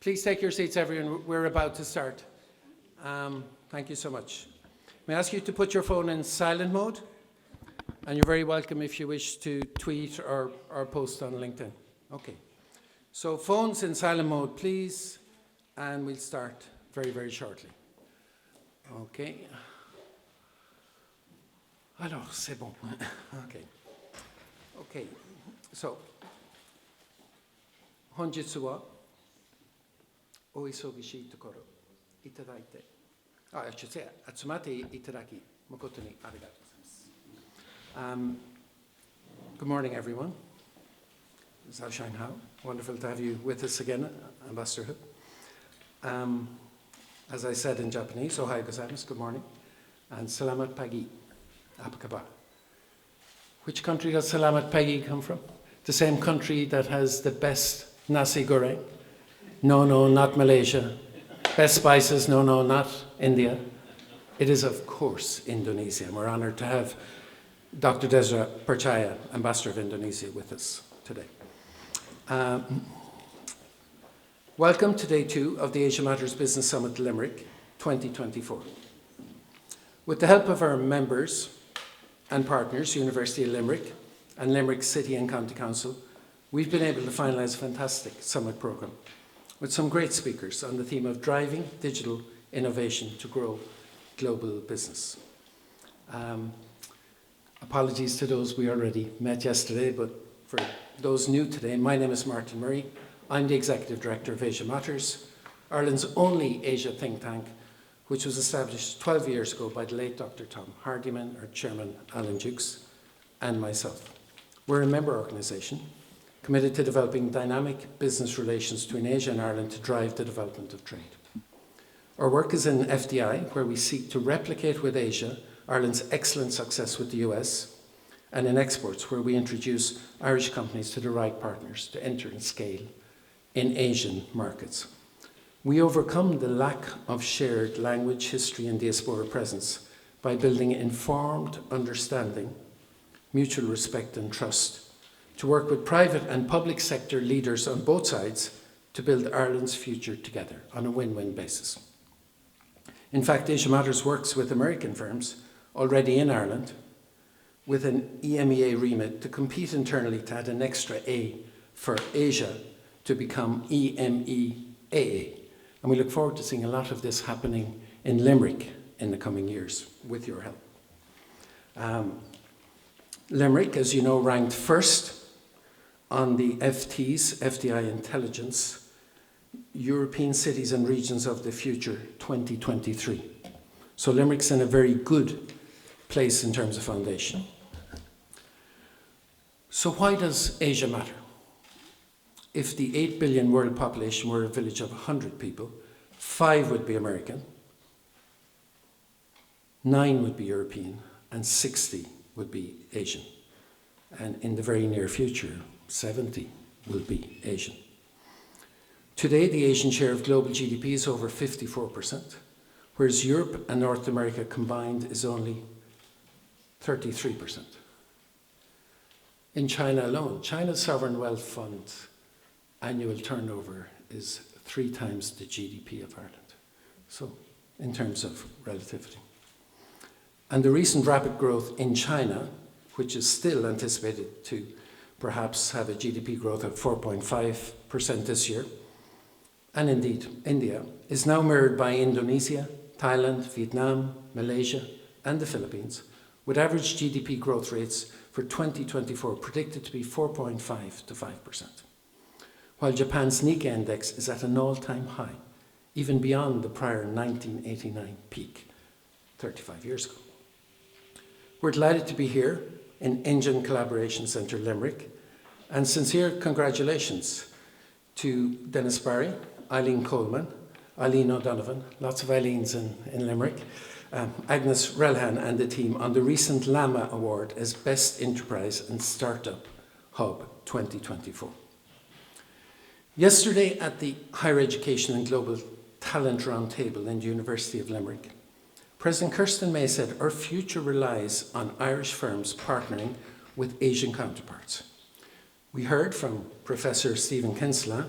Please take your seats, everyone. We're about to start. Thank you so much. May I ask you to put your phone in silent mode? And you're very welcome if you wish to tweet or post on LinkedIn. Okay. So phones in silent mode, please. And we'll start very, very shortly. Okay. Alors, c'est bon. Okay. Okay. So, honjitsu wa oisogishi tokoro itadaite. I should say, atsumate itadaki makoto ni arigatou gozaimasu. Good morning, everyone. Zhao Shine Hao. Wonderful to have you with us again, Ambassador Hu. As I said in Japanese, ohayou gozaimasu, good morning, and salamat pagi, apakaba. Which country does salamat pagi come from? The same country that has the best nasi goreng? No, not Malaysia. Best spices? No, not India. It is, of course, Indonesia. And we're honored to have Dr. Desra Percaya, Ambassador of Indonesia, with us today. Welcome to day 2 of the Asia Matters Business Summit Limerick 2024. With the help of our members and partners, University of Limerick and Limerick City and County Council, we've been able to finalise a fantastic summit programme with some great speakers on the theme of driving digital innovation to grow global business. Apologies to those we already met yesterday, but for those new today, my name is Martin Murray. I'm the Executive Director of Asia Matters, Ireland's only Asia think tank, which was established 12 years ago by the late Dr. Tom Hardiman, our Chairman Alan Dukes, and myself. We're a member organisation committed to developing dynamic business relations between Asia and Ireland to drive the development of trade. Our work is in FDI, where we seek to replicate with Asia Ireland's excellent success with the US, and in exports, where we introduce Irish companies to the right partners to enter and scale in Asian markets. We overcome the lack of shared language, history, and diaspora presence by building informed understanding, mutual respect, and trust to work with private and public sector leaders on both sides to build Ireland's future together on a win-win basis. In fact, Asia Matters works with American firms already in Ireland with an EMEA remit to compete internally to add an extra A for Asia to become EMEAA. And we look forward to seeing a lot of this happening in Limerick in the coming years with your help. Limerick, as you know, ranked first on the FDI Intelligence European Cities and Regions of the Future 2023. So Limerick's in a very good place in terms of foundation. So why does Asia matter? If the 8 billion world population were a village of 100 people, 5 would be American, 9 would be European, and 60 would be Asian. And in the very near future, 70 will be Asian. Today, the Asian share of global GDP is over 54%, whereas Europe and North America combined is only 33%. In China alone, China's sovereign wealth fund annual turnover is 3 times the GDP of Ireland. So, in terms of relativity. And the recent rapid growth in China, which is still anticipated to perhaps have a GDP growth of 4.5% this year, and indeed India, is now mirrored by Indonesia, Thailand, Vietnam, Malaysia, and the Philippines, with average GDP growth rates for 2024 predicted to be 4.5 to 5%. While Japan's Nikkei index is at an all-time high, even beyond the prior 1989 peak, 35 years ago. We're delighted to be here in Engine Collaboration Centre Limerick, and sincere congratulations to Dennis Barry, Eileen Coleman, Eileen O'Donovan, lots of Eileens in Limerick, Agnes Relhan and the team on the recent Lama Award as Best Enterprise and Startup Hub 2024. Yesterday at the Higher Education and Global Talent Roundtable in the University of Limerick, President Kirsten May said our future relies on Irish firms partnering with Asian counterparts. We heard from Professor Stephen Kinsella,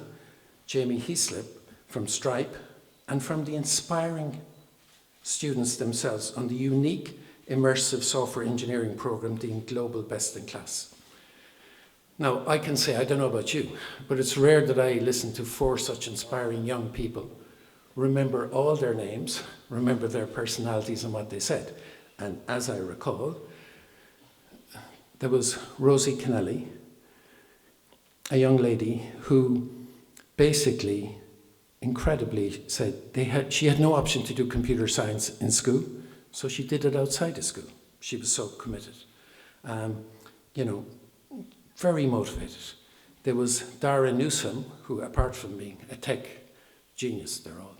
Jamie Heaslip, from Stripe, and from the inspiring students themselves on the unique immersive software engineering program deemed global best in class. Now, I can say, I don't know about you, but it's rare that I listen to 4 such inspiring young people, remember all their names, remember their personalities and what they said. And as I recall, there was Rosie Kennelly, a young lady who basically, incredibly said she had no option to do computer science in school, so she did it outside of school. She was so committed. Very motivated. There was Dara Newsom, who, apart from being a tech genius, they're all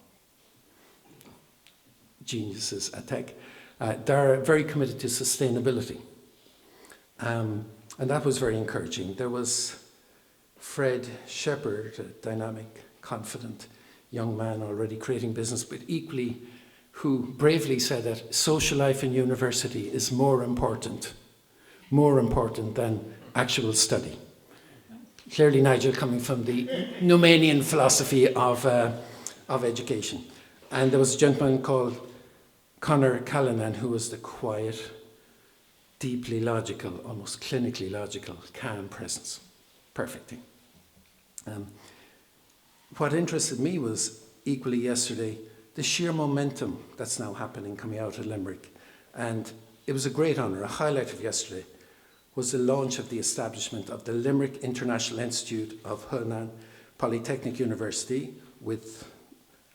geniuses at tech, Dara very committed to sustainability. And that was very encouraging. There was Fred Shepherd, a dynamic, confident young man already creating business, but equally who bravely said that social life in university is more important than actual study. Clearly, Nigel coming from the Neumanian philosophy of education. And there was a gentleman called Conor Callanan, who was the quiet, deeply logical, almost clinically logical, calm presence. Perfect thing. What interested me was, equally yesterday, the sheer momentum that's now happening coming out of Limerick. And it was a great honour. A highlight of yesterday was the launch of the establishment of the Limerick International Institute of Hunan Polytechnic University with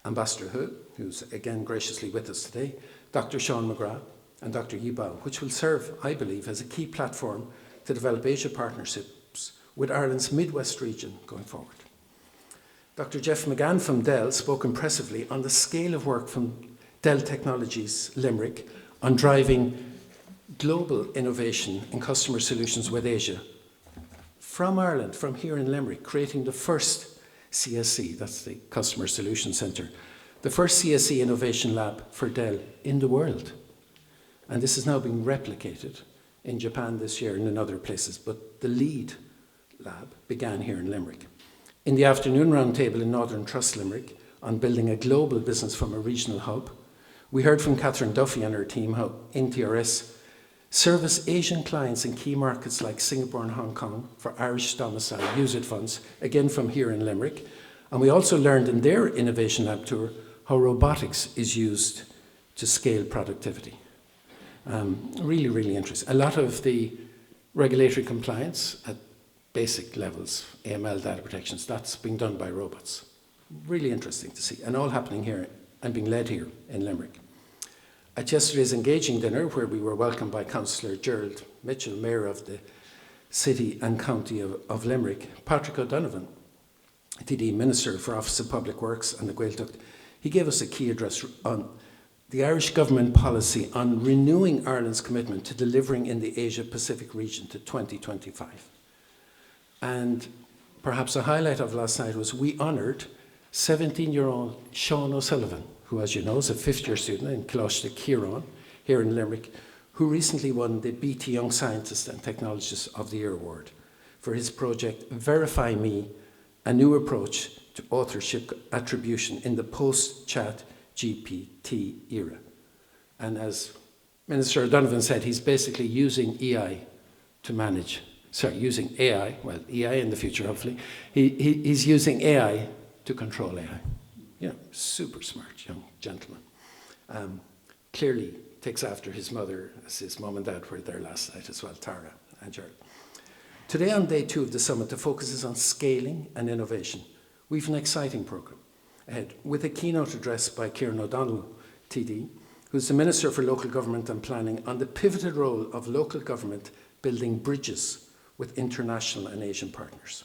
Ambassador Hu, who's again graciously with us today, Dr. Sean McGrath and Dr. Yibao, which will serve, I believe, as a key platform to develop Asia partnerships with Ireland's Midwest region going forward. Dr. Jeff McGann from Dell spoke impressively on the scale of work from Dell Technologies Limerick on driving global innovation in customer solutions with Asia. From Ireland, from here in Limerick, creating the first CSC, that's the Customer Solutions Centre, the first CSC innovation lab for Dell in the world. And this is now being replicated in Japan this year and in other places, but the lead lab began here in Limerick. In the afternoon roundtable in Northern Trust Limerick on building a global business from a regional hub, we heard from Catherine Duffy and her team how NTRS service Asian clients in key markets like Singapore and Hong Kong for Irish domicile USIT funds, again from here in Limerick. And we also learned in their innovation lab tour how robotics is used to scale productivity. Really, really interesting. A lot of the regulatory compliance at basic levels, AML data protections, that's being done by robots. Really interesting to see, and all happening here and being led here in Limerick. At yesterday's engaging dinner, where we were welcomed by Councillor Gerald Mitchell, Mayor of the City and County of Limerick, Patrick O'Donovan, TD Minister for Office of Public Works and the Gaeltacht, he gave us a key address on the Irish government policy on renewing Ireland's commitment to delivering in the Asia-Pacific region to 2025. And perhaps a highlight of last night was we honoured 17-year-old Sean O'Sullivan, who, as you know, is a fifth-year student in Coláiste Ciarán, here in Limerick, who recently won the BT Young Scientist and Technologist of the Year Award for his project Verify Me, a new approach to authorship attribution in the post-chat GPT era. And as Minister O'Donovan said, he's basically using AI to manage, using AI, well, AI in the future, hopefully. He's using AI to control AI. You know, super smart young gentleman. Clearly takes after his mother, as his mum and dad were there last night as well, Tara and Gerald. Today on day 2 of the summit, the focus is on scaling and innovation. We've an exciting programme ahead with a keynote address by Kieran O'Donnell, TD, who's the Minister for Local Government and Planning, on the pivotal role of local government building bridges with international and Asian partners.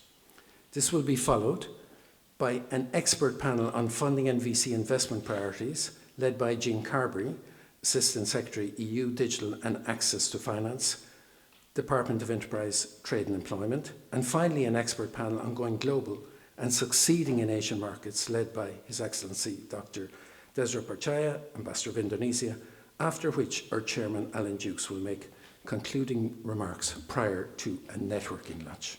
This will be followed by an expert panel on funding and VC investment priorities, led by Jean Carberry, Assistant Secretary, EU Digital and Access to Finance, Department of Enterprise, Trade and Employment, and finally an expert panel on going global and succeeding in Asian markets, led by His Excellency Dr. Desra Percaya, Ambassador of Indonesia, after which our Chairman Alan Dukes will make concluding remarks prior to a networking lunch.